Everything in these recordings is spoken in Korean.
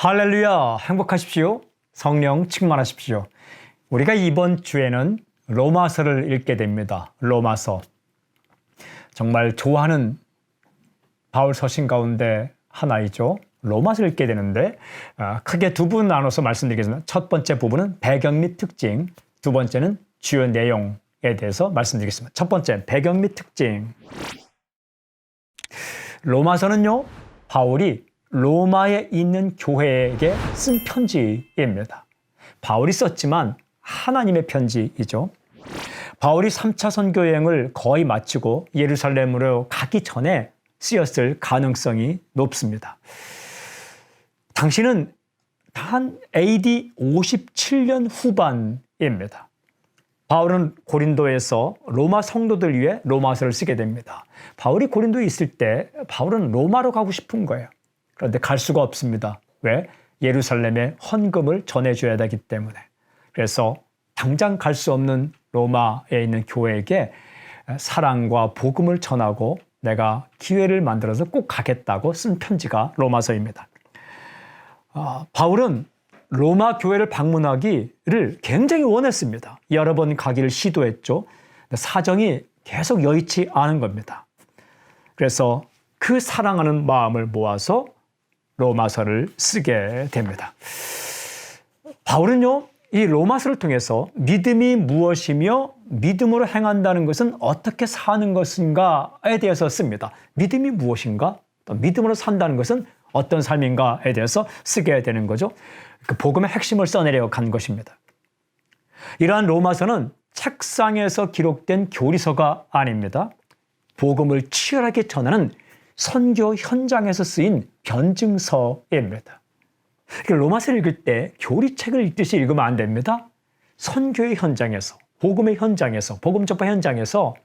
할렐루야, 행복하십시오. 성령 충만하십시오. 우리가 이번 주에는 로마서를 읽게 됩니다. 로마서. 정말 좋아하는 바울 서신 가운데 하나이죠. 로마서를 읽게 되는데 크게 두 부분 나눠서 말씀드리겠습니다. 첫 번째 부분은 배경 및 특징, 두 번째는 주요 내용에 대해서 말씀드리겠습니다. 첫 번째, 배경 및 특징. 로마서는요, 바울이 로마에 있는 교회에게 쓴 편지입니다. 바울이 썼지만 하나님의 편지이죠. 바울이 3차 선교 여행을 거의 마치고 예루살렘으로 가기 전에 쓰였을 가능성이 높습니다. 당시는 한 AD 57년 후반입니다. 바울은 고린도에서 로마 성도들 위해 로마서를 쓰게 됩니다. 바울이 고린도에 있을 때 바울은 로마로 가고 싶은 거예요. 그런데 갈 수가 없습니다. 왜? 예루살렘에 헌금을 전해줘야 되기 때문에. 그래서 당장 갈 수 없는 로마에 있는 교회에게 사랑과 복음을 전하고 내가 기회를 만들어서 꼭 가겠다고 쓴 편지가 로마서입니다. 바울은 로마 교회를 방문하기를 굉장히 원했습니다. 여러 번 가기를 시도했죠. 사정이 계속 여의치 않은 겁니다. 그래서 그 사랑하는 마음을 모아서 로마서를 쓰게 됩니다. 바울은요, 이 로마서를 통해서 믿음이 무엇이며 믿음으로 행한다는 것은 어떻게 사는 것인가에 대해서 씁니다. 믿음이 무엇인가? 또 믿음으로 산다는 것은 어떤 삶인가에 대해서 쓰게 되는 거죠. 그 복음의 핵심을 써내려 간 것입니다. 이러한 로마서는 책상에서 기록된 교리서가 아닙니다. 복음을 치열하게 전하는 선교 현장에서 쓰인 변증서입니다. 로마서를 읽을 때 교리책을 읽듯이 읽으면 안 됩니다. 선교의 현장에서, 복음의 현장에서, 복음 전파 현장에서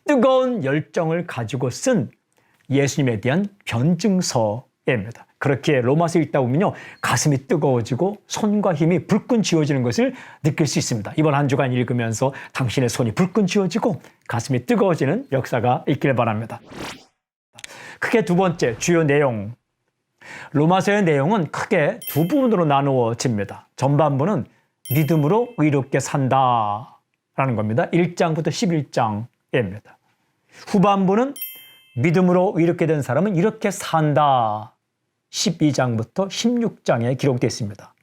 뜨거운 열정을 가지고 쓴 예수님에 대한 변증서입니다. 그렇게 로마서 읽다 보면요, 가슴이 뜨거워지고 손과 힘이 불끈 쥐어지는 것을 느낄 수 있습니다. 이번 한 주간 읽으면서 당신의 손이 불끈 쥐어지고 가슴이 뜨거워지는 역사가 있길 바랍니다. 크게 두 번째, 주요 내용. 로마서의 내용은 크게 두 부분으로 나누어집니다. 전반부는 믿음으로 의롭게 산다라는 겁니다. 1장부터 11장입니다. 후반부는 믿음으로 의롭게 된 사람은 이렇게 산다. 12장부터 16장에 기록되어 있습니다.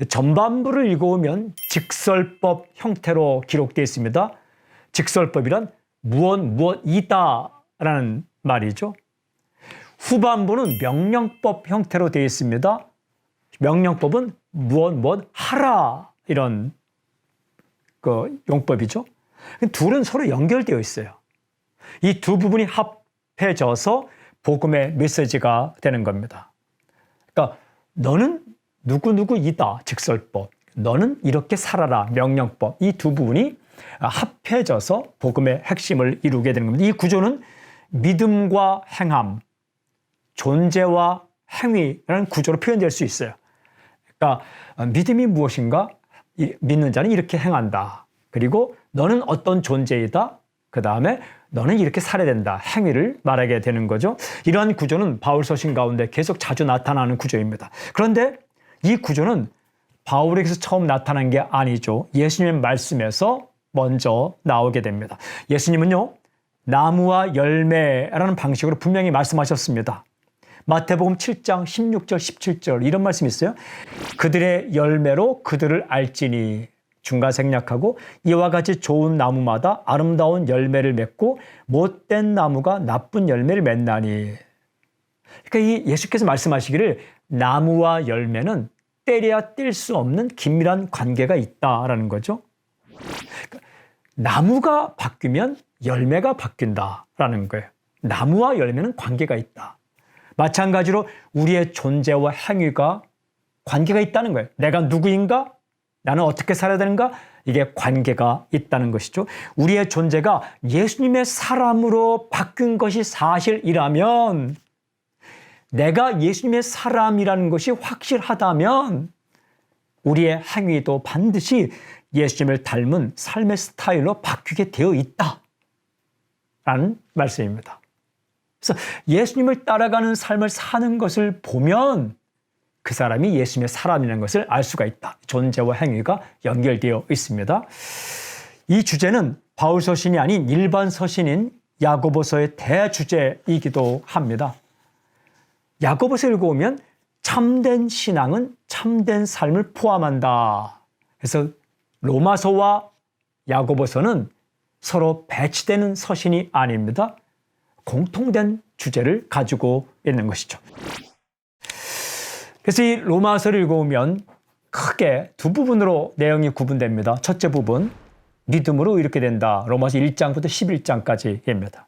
전반부를 읽어오면 직설법 형태로 기록되어 있습니다. 직설법이란 무엇이다 라는 말이죠. 후반부는 명령법 형태로 되어 있습니다. 명령법은 무엇 하라 이런 용법이죠. 둘은 서로 연결되어 있어요. 이 두 부분이 합해져서 복음의 메시지가 되는 겁니다. 그러니까 너는 누구이다 직설법, 너는 이렇게 살아라 명령법, 이 두 부분이 합해져서 복음의 핵심을 이루게 되는 겁니다. 이 구조는 믿음과 행함, 존재와 행위라는 구조로 표현될 수 있어요. 그러니까 믿음이 무엇인가? 믿는 자는 이렇게 행한다. 그리고 너는 어떤 존재이다. 그 다음에 너는 이렇게 살아야 된다. 행위를 말하게 되는 거죠. 이러한 구조는 바울 서신 가운데 계속 자주 나타나는 구조입니다. 그런데 이 구조는 바울에게서 처음 나타난 게 아니죠. 예수님의 말씀에서 먼저 나오게 됩니다. 예수님은요, 나무와 열매라는 방식으로 분명히 말씀하셨습니다. 마태복음 7장 16절 17절 이런 말씀이 있어요. 그들의 열매로 그들을 알지니, 중간 생략하고, 이와 같이 좋은 나무마다 아름다운 열매를 맺고 못된 나무가 나쁜 열매를 맺나니. 그러니까 이 예수께서 말씀하시기를 나무와 열매는 때려야 뗄 수 없는 긴밀한 관계가 있다라는 거죠. 그러니까 나무가 바뀌면 열매가 바뀐다라는 거예요. 나무와 열매는 관계가 있다. 마찬가지로 우리의 존재와 행위가 관계가 있다는 거예요. 내가 누구인가? 나는 어떻게 살아야 되는가? 이게 관계가 있다는 것이죠. 우리의 존재가 예수님의 사람으로 바뀐 것이 사실이라면, 내가 예수님의 사람이라는 것이 확실하다면 우리의 행위도 반드시 예수님을 닮은 삶의 스타일로 바뀌게 되어 있다라는 말씀입니다. 그래서 예수님을 따라가는 삶을 사는 것을 보면 그 사람이 예수님의 사람이라는 것을 알 수가 있다. 존재와 행위가 연결되어 있습니다. 이 주제는 바울 서신이 아닌 일반 서신인 야고보서의 대주제이기도 합니다. 야고보서 읽어보면 참된 신앙은 참된 삶을 포함한다. 그래서 로마서와 야고보서는 서로 배치되는 서신이 아닙니다. 공통된 주제를 가지고 있는 것이죠. 그래서 이 로마서를 읽어보면 크게 두 부분으로 내용이 구분됩니다. 첫째 부분, 믿음으로 이렇게 된다. 로마서 1장부터 11장까지입니다.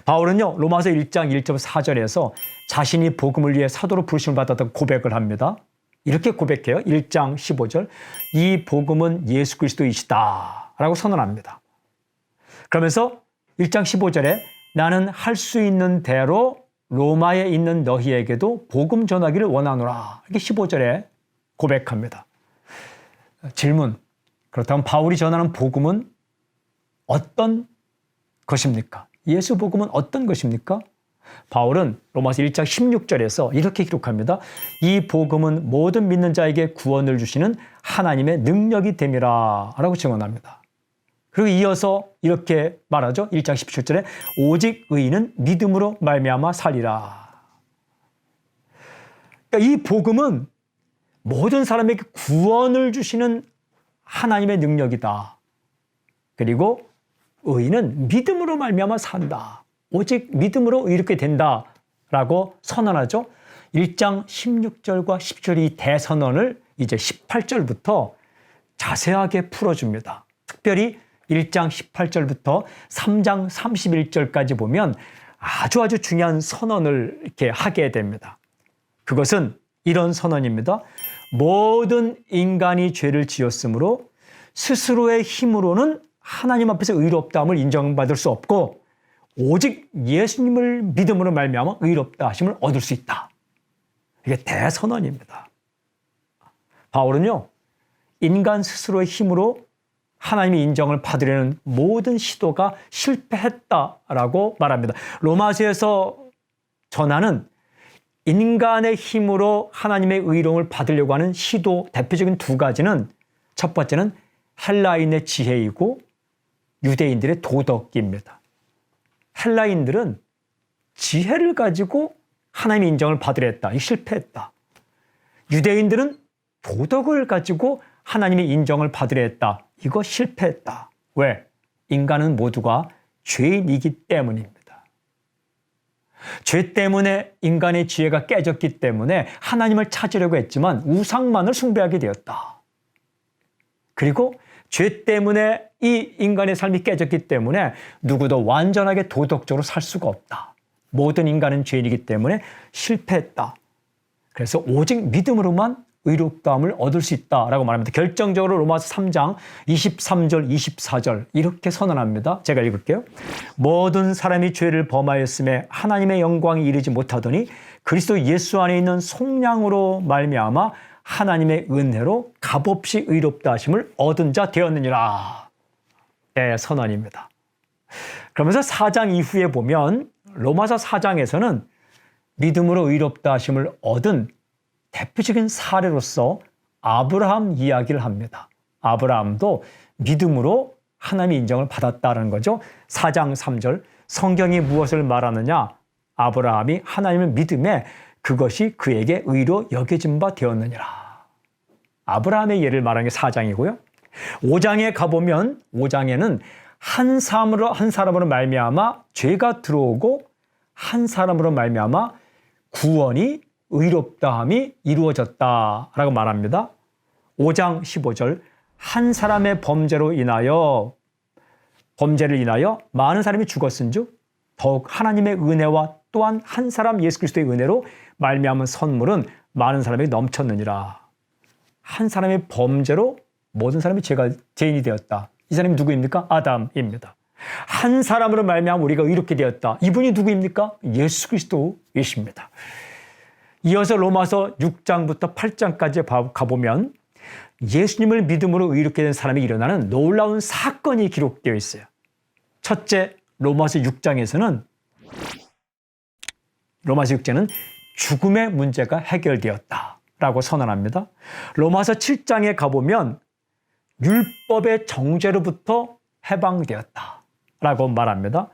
바울은요, 로마서 1장 1절 4절에서 자신이 복음을 위해 사도로 부르심을 받았던 고백을 합니다. 이렇게 고백해요. 1장 15절. 이 복음은 예수 그리스도이시다. 라고 선언합니다. 그러면서 1장 15절에 나는 할 수 있는 대로 로마에 있는 너희에게도 복음 전하기를 원하노라. 이렇게 15절에 고백합니다. 질문. 그렇다면 바울이 전하는 복음은 어떤 것입니까? 예수 복음은 어떤 것입니까? 바울은 로마서 1장 16절에서 이렇게 기록합니다. 이 복음은 모든 믿는 자에게 구원을 주시는 하나님의 능력이 됨이라 라고 증언합니다. 그리고 이어서 이렇게 말하죠. 1장 17절에 오직 의인은 믿음으로 말미암아 살리라. 그러니까 이 복음은 모든 사람에게 구원을 주시는 하나님의 능력이다. 그리고 의인은 믿음으로 말미암아 산다. 오직 믿음으로 이렇게 된다라고 선언하죠. 1장 16절과 17절의 대선언을 이제 18절부터 자세하게 풀어줍니다. 특별히 1장 18절부터 3장 31절까지 보면 아주 중요한 선언을 이렇게 하게 됩니다. 그것은 이런 선언입니다. 모든 인간이 죄를 지었으므로 스스로의 힘으로는 하나님 앞에서 의롭다함을 인정받을 수 없고 오직 예수님을 믿음으로 말미암아 의롭다 하심을 얻을 수 있다. 이게 대선언입니다. 바울은요, 인간 스스로의 힘으로 하나님의 인정을 받으려는 모든 시도가 실패했다라고 말합니다. 로마서에서 전하는 인간의 힘으로 하나님의 의로움을 받으려고 하는 시도 대표적인 두 가지는 첫 번째는 헬라인의 지혜이고 유대인들의 도덕입니다. 헬라인들은 지혜를 가지고 하나님의 인정을 받으려 했다. 이 실패했다. 유대인들은 도덕을 가지고 하나님의 인정을 받으려 했다. 이거 실패했다. 왜? 인간은 모두가 죄인이기 때문입니다. 죄 때문에 인간의 지혜가 깨졌기 때문에 하나님을 찾으려고 했지만 우상만을 숭배하게 되었다. 그리고 죄 때문에 이 인간의 삶이 깨졌기 때문에 누구도 완전하게 도덕적으로 살 수가 없다. 모든 인간은 죄인이기 때문에 실패했다. 그래서 오직 믿음으로만 의롭다함을 얻을 수 있다라고 말합니다. 결정적으로 로마서 3장 23절, 24절 이렇게 선언합니다. 제가 읽을게요. 모든 사람이 죄를 범하였음에 하나님의 영광이 이르지 못하더니 그리스도 예수 안에 있는 속량으로 말미암아 하나님의 은혜로 값없이 의롭다 하심을 얻은 자 되었느니라. 네, 선언입니다. 그러면서 4장 이후에 보면 로마서 4장에서는 믿음으로 의롭다 하심을 얻은 대표적인 사례로서 아브라함 이야기를 합니다. 아브라함도 믿음으로 하나님의 인정을 받았다는 거죠. 4장 3절 성경이 무엇을 말하느냐? 아브라함이 하나님을 믿음에 그것이 그에게 의로 여겨진 바 되었느니라. 아브라함의 예를 말하는 게 4장이고요. 5장에 가보면 5장에는 한 사람으로 말미암아 죄가 들어오고 한 사람으로 말미암아 구원이 의롭다함이 이루어졌다라고 말합니다. 5장 15절 한 사람의 범죄를 인하여 많은 사람이 죽었은즉 더욱 하나님의 은혜와 또한 한 사람 예수 그리스도의 은혜로 말미암은 선물은 많은 사람에게 넘쳤느니라. 한 사람의 범죄로 모든 사람이 죄인이 되었다. 이 사람이 누구입니까? 아담입니다. 한 사람으로 말미암아 우리가 의롭게 되었다. 이분이 누구입니까? 예수 그리스도이십니다. 이어서 로마서 6장부터 8장까지 가보면 예수님을 믿음으로 의롭게 된 사람이 일어나는 놀라운 사건이 기록되어 있어요. 첫째, 로마서 6장에서는 죽음의 문제가 해결되었다라고 선언합니다. 로마서 7장에 가보면 율법의 정죄로부터 해방되었다라고 말합니다.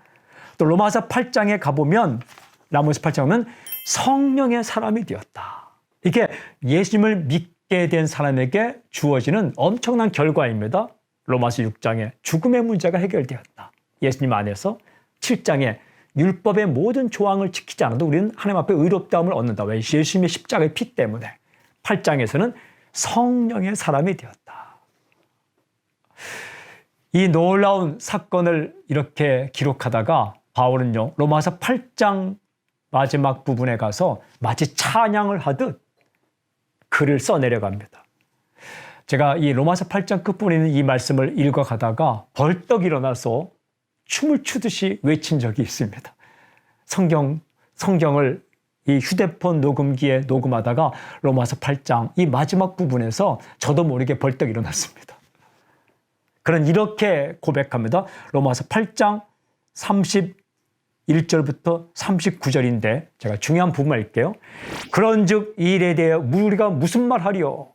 또 로마서 8장에 가보면 라모스 8장은 성령의 사람이 되었다. 이게 예수님을 믿게 된 사람에게 주어지는 엄청난 결과입니다. 로마서 6장에 죽음의 문제가 해결되었다. 예수님 안에서 7장에 율법의 모든 조항을 지키지 않아도 우리는 하나님 앞에 의롭다함을 얻는다. 왜? 예수님의 십자가의 피 때문에. 8장에서는 성령의 사람이 되었다. 이 놀라운 사건을 이렇게 기록하다가 바울은요, 로마서 8장 마지막 부분에 가서 마치 찬양을 하듯 글을 써내려갑니다. 제가 이 로마서 8장 끝부분에 있는 이 말씀을 읽어가다가 벌떡 일어나서 춤을 추듯이 외친 적이 있습니다. 성경을 이 휴대폰 녹음기에 녹음하다가 로마서 8장 이 마지막 부분에서 저도 모르게 벌떡 일어났습니다. 그런 이렇게 고백합니다. 로마서 8장 31절부터 39절인데 제가 중요한 부분만 읽게요. 그런즉 이 일에 대해 우리가 무슨 말하리요?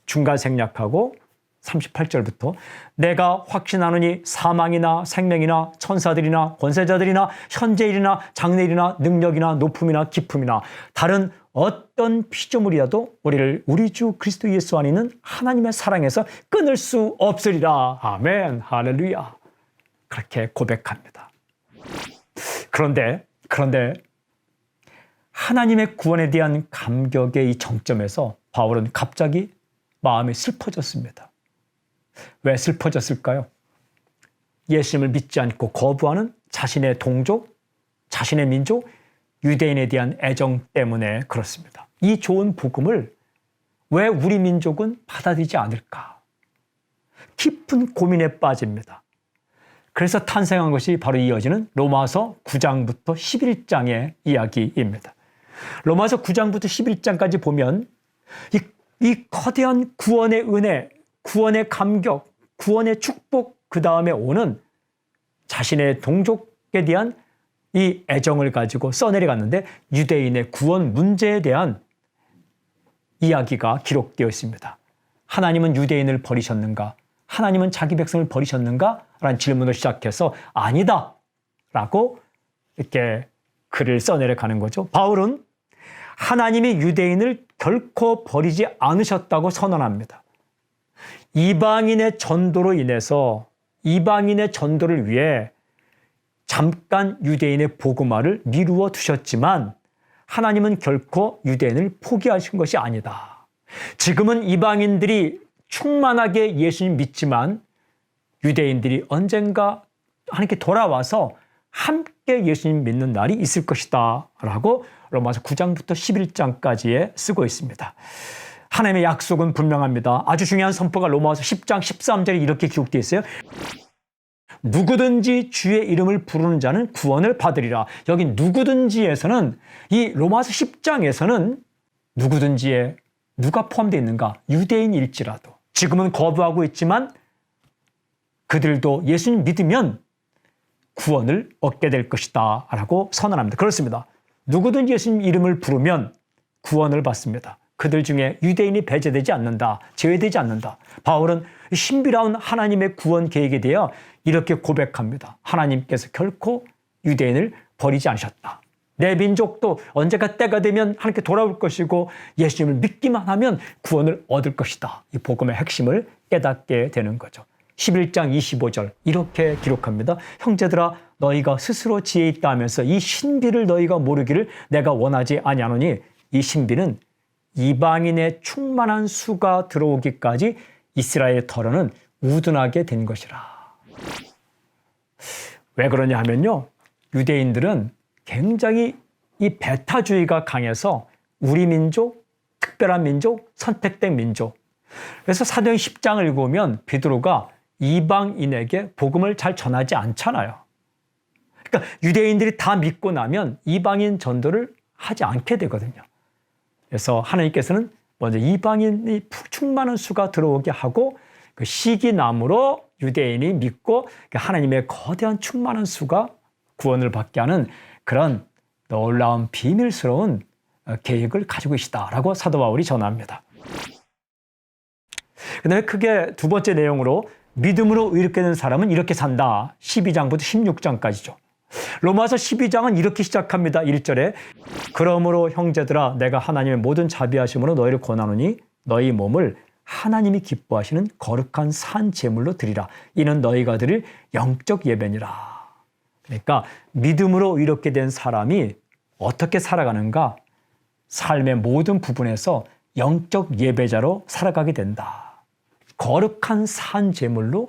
중간 생략하고 38절부터 내가 확신하노니 사망이나 생명이나 천사들이나 권세자들이나 현재일이나 장래일이나 능력이나 높음이나 깊음이나 다른 어떤 피조물이라도 우리를 우리 주 그리스도 예수 안에 있는 하나님의 사랑에서 끊을 수 없으리라. 아멘. 할렐루야. 그렇게 고백합니다. 그런데 하나님의 구원에 대한 감격의 이 정점에서 바울은 갑자기 마음이 슬퍼졌습니다. 왜 슬퍼졌을까요? 예수님을 믿지 않고 거부하는 자신의 동족, 자신의 민족, 유대인에 대한 애정 때문에 그렇습니다. 이 좋은 복음을 왜 우리 민족은 받아들이지 않을까? 깊은 고민에 빠집니다. 그래서 탄생한 것이 바로 이어지는 로마서 9장부터 11장의 이야기입니다. 로마서 9장부터 11장까지 보면 이 거대한 구원의 은혜, 구원의 감격, 구원의 축복, 그 다음에 오는 자신의 동족에 대한 이 애정을 가지고 써내려갔는데 유대인의 구원 문제에 대한 이야기가 기록되어 있습니다. 하나님은 유대인을 버리셨는가? 하나님은 자기 백성을 버리셨는가? 라는 질문을 시작해서 아니다! 라고 이렇게 글을 써내려가는 거죠. 바울은 하나님이 유대인을 결코 버리지 않으셨다고 선언합니다. 이방인의 전도로 인해서 이방인의 전도를 위해 잠깐 유대인의 복음화를 미루어 두셨지만 하나님은 결코 유대인을 포기하신 것이 아니다. 지금은 이방인들이 충만하게 예수님 믿지만 유대인들이 언젠가 하나님께 돌아와서 함께 예수님 믿는 날이 있을 것이다 라고 로마서 9장부터 11장까지에 쓰고 있습니다. 하나님의 약속은 분명합니다. 아주 중요한 선포가 로마서 10장 13절에 이렇게 기록되어 있어요. 누구든지 주의 이름을 부르는 자는 구원을 받으리라. 여기 누구든지에서는 이 로마서 10장에서는 누구든지에 누가 포함되어 있는가? 유대인일지라도 지금은 거부하고 있지만 그들도 예수님 믿으면 구원을 얻게 될 것이다 라고 선언합니다. 그렇습니다. 누구든지 예수님 이름을 부르면 구원을 받습니다. 그들 중에 유대인이 배제되지 않는다, 제외되지 않는다. 바울은 신비로운 하나님의 구원 계획에 대해 이렇게 고백합니다. 하나님께서 결코 유대인을 버리지 않으셨다. 내 민족도 언제가 때가 되면 하나님께 돌아올 것이고 예수님을 믿기만 하면 구원을 얻을 것이다. 이 복음의 핵심을 깨닫게 되는 거죠. 11장 25절 이렇게 기록합니다. 형제들아 너희가 스스로 지혜 있다 하면서 이 신비를 너희가 모르기를 내가 원하지 아니하노니 이 신비는 이방인의 충만한 수가 들어오기까지 이스라엘의 털어는 우둔하게 된 것이라. 왜 그러냐 하면요. 유대인들은 굉장히 이 배타주의가 강해서 우리 민족, 특별한 민족, 선택된 민족. 그래서 사도행 10장을 읽으면 베드로가 이방인에게 복음을 잘 전하지 않잖아요. 그러니까 유대인들이 다 믿고 나면 이방인 전도를 하지 않게 되거든요. 그래서 하나님께서는 먼저 이방인이 충만한 수가 들어오게 하고 그 시기남으로 유대인이 믿고 하나님의 거대한 충만한 수가 구원을 받게 하는 그런 놀라운 비밀스러운 계획을 가지고 계시다라고 사도 바울이 전합니다. 그 다음에 크게 두 번째 내용으로 믿음으로 의롭게 된 사람은 이렇게 산다. 12장부터 16장까지죠. 로마서 12장은 이렇게 시작합니다. 1절에 그러므로 형제들아 내가 하나님의 모든 자비하심으로 너희를 권하노니 너희 몸을 하나님이 기뻐하시는 거룩한 산 제물로 드리라. 이는 너희가 드릴 영적 예배니라. 그러니까 믿음으로 의롭게 된 사람이 어떻게 살아가는가? 삶의 모든 부분에서 영적 예배자로 살아가게 된다. 거룩한 산 제물로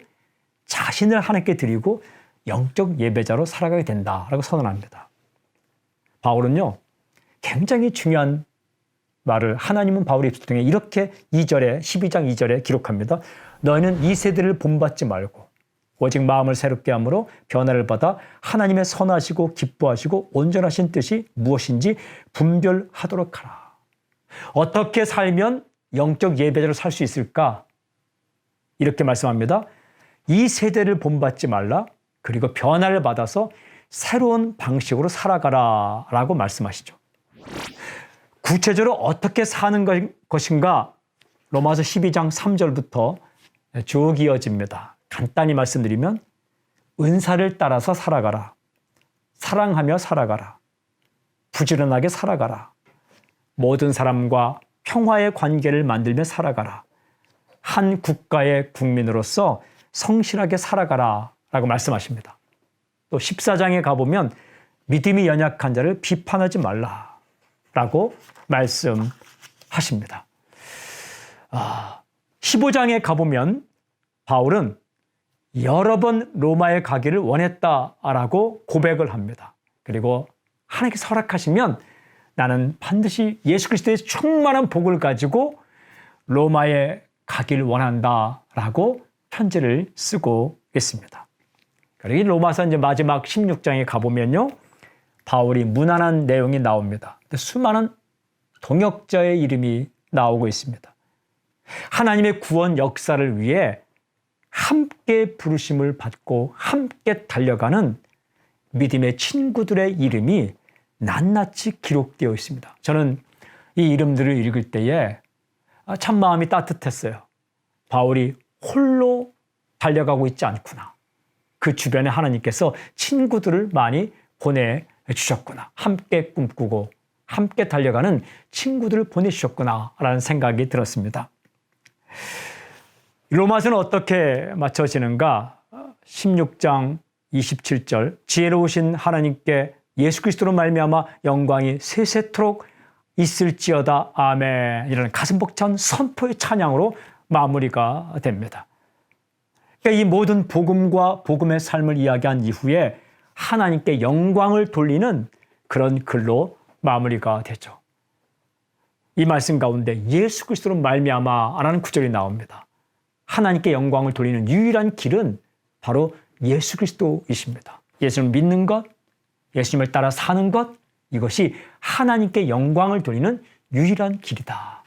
자신을 하나님께 드리고 영적 예배자로 살아가게 된다라고 선언합니다. 바울은요, 굉장히 중요한 말을 하나님은 바울의 입술 통해 이렇게 2절에 12장 2절에 기록합니다. 너희는 이 세대를 본받지 말고 오직 마음을 새롭게 함으로 변화를 받아 하나님의 선하시고 기뻐하시고 온전하신 뜻이 무엇인지 분별하도록 하라. 어떻게 살면 영적 예배자로 살 수 있을까? 이렇게 말씀합니다. 이 세대를 본받지 말라. 그리고 변화를 받아서 새로운 방식으로 살아가라 라고 말씀하시죠. 구체적으로 어떻게 사는 것인가? 로마서 12장 3절부터 쭉 이어집니다. 간단히 말씀드리면 은사를 따라서 살아가라. 사랑하며 살아가라. 부지런하게 살아가라. 모든 사람과 평화의 관계를 만들며 살아가라. 한 국가의 국민으로서 성실하게 살아가라 라고 말씀하십니다. 또 14장에 가보면 믿음이 연약한 자를 비판하지 말라 라고 말씀하십니다. 15장에 가보면 바울은 여러 번 로마에 가기를 원했다라고 고백을 합니다. 그리고 하나님께서 허락하시면 나는 반드시 예수 그리스도의 충만한 복을 가지고 로마에 가기를 원한다라고 편지를 쓰고 있습니다. 그리고 이 로마서 이제 마지막 16장에 가보면요, 바울이 문안한 내용이 나옵니다. 수많은 동역자의 이름이 나오고 있습니다. 하나님의 구원 역사를 위해 함께 부르심을 받고 함께 달려가는 믿음의 친구들의 이름이 낱낱이 기록되어 있습니다. 저는 이 이름들을 읽을 때에 참 마음이 따뜻했어요. 바울이 홀로 달려가고 있지 않구나. 그 주변에 하나님께서 친구들을 많이 보내주셨구나. 함께 꿈꾸고 함께 달려가는 친구들을 보내주셨구나 라는 생각이 들었습니다. 로마서는 어떻게 맞춰지는가? 16장 27절 지혜로우신 하나님께 예수 그리스도로 말미암아 영광이 세세토록 있을지어다 아멘. 이런 가슴 벅찬 선포의 찬양으로 마무리가 됩니다. 그러니까 이 모든 복음과 복음의 삶을 이야기한 이후에 하나님께 영광을 돌리는 그런 글로 마무리가 되죠. 이 말씀 가운데 예수 그리스도로 말미암아라는 구절이 나옵니다. 하나님께 영광을 돌리는 유일한 길은 바로 예수 그리스도이십니다. 예수를 믿는 것, 예수님을 따라 사는 것, 이것이 하나님께 영광을 돌리는 유일한 길이다.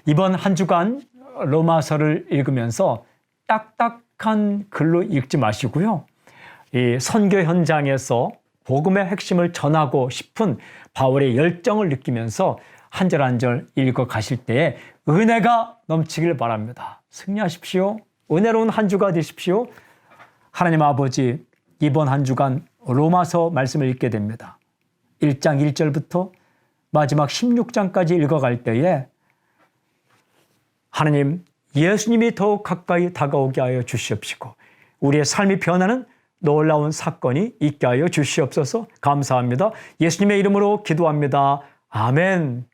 이번 한 주간 로마서를 읽으면서 딱딱한 글로 읽지 마시고요. 이 선교 현장에서 복음의 핵심을 전하고 싶은 바울의 열정을 느끼면서 한 절 한 절 읽어 가실 때에 은혜가 넘치길 바랍니다. 승리하십시오. 은혜로운 한 주가 되십시오. 하나님 아버지, 이번 한 주간 로마서 말씀을 읽게 됩니다. 1장 1절부터 마지막 16장까지 읽어갈 때에 하나님, 예수님이 더욱 가까이 다가오게 하여 주시옵시고 우리의 삶이 변하는 놀라운 사건이 있게 하여 주시옵소서. 감사합니다. 예수님의 이름으로 기도합니다. 아멘.